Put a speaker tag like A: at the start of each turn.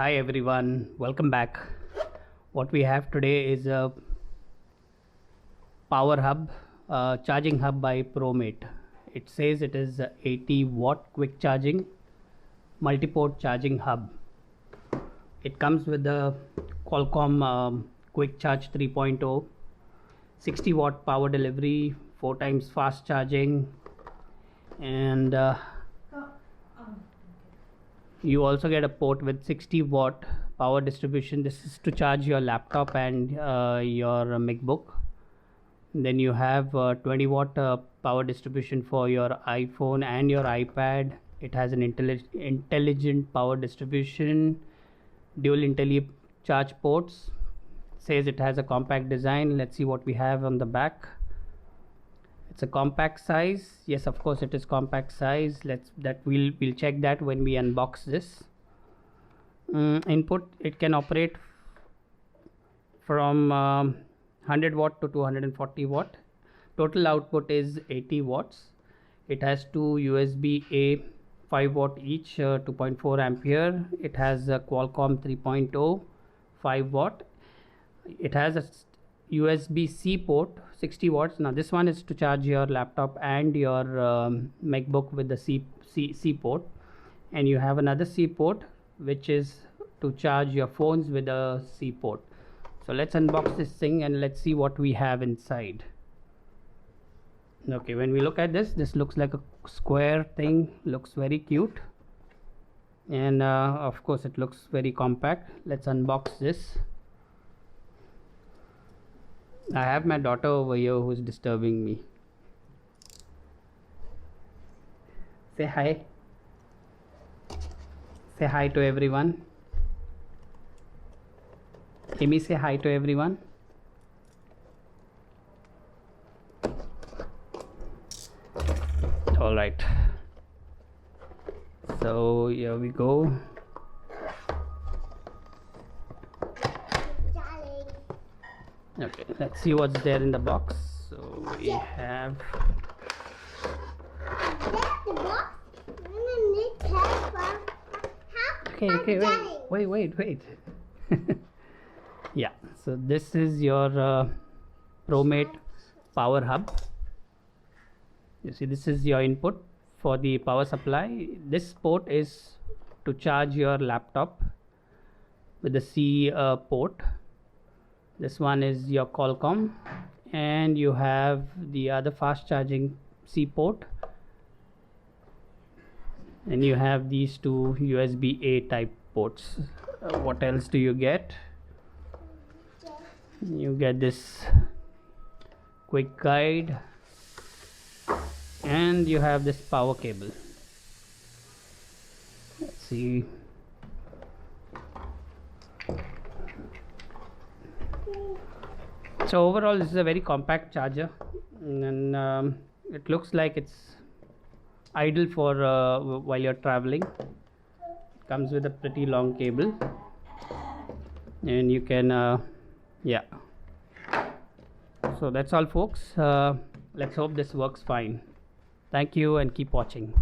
A: Hi everyone, welcome back. What we have today is a power hub, charging hub by PROMATE. It says it is a 80 watt quick charging multi-port charging hub. It comes with the Qualcomm quick charge 3.0, 60 watt power delivery, 4 times fast charging, and you also get a port with 60 watt power distribution. This is to charge your laptop and your MacBook. Then you have 20 watt power distribution for your iPhone and your iPad. It has an intelligent power distribution, dual IntelliCharge ports. Says it has a compact design. Let's see what we have on the back. It's a compact size. Yes, of course it is compact size. We'll check that when we unbox this. Input, it can operate from 100 watt to 240 watt. Total output is 80 watts. It has two USB A 5 watt each, 2.4 ampere. It has a Qualcomm 3.0 5 watt. It has a USB C port 60 watts. Now this one is to charge your laptop and your MacBook with the C port, and you have another C port which is to charge your phones with a C port. So let's unbox this thing and let's see what we have inside. Okay, when we look at this looks like a square thing, looks very cute, and of course it looks very compact. Let's unbox this. I have my daughter over here who's disturbing me. Say hi. Say hi to everyone. Amy, say hi to everyone. All right. So here we go. Okay, let's see what's there in the box. So we have okay, wait. Yeah, so this is your PROMATE power hub. You see, this is your input for the power supply. This port is to charge your laptop with the C port. This one is your Qualcomm, and you have the other fast charging C port, and you have these two USB A type ports. What else do you get? You get this quick guide, and you have this power cable. Let's see. So overall this is a very compact charger, and it looks like it's ideal for while you're traveling. It comes with a pretty long cable, and you can yeah. So that's all folks. Let's hope this works fine. Thank you and keep watching.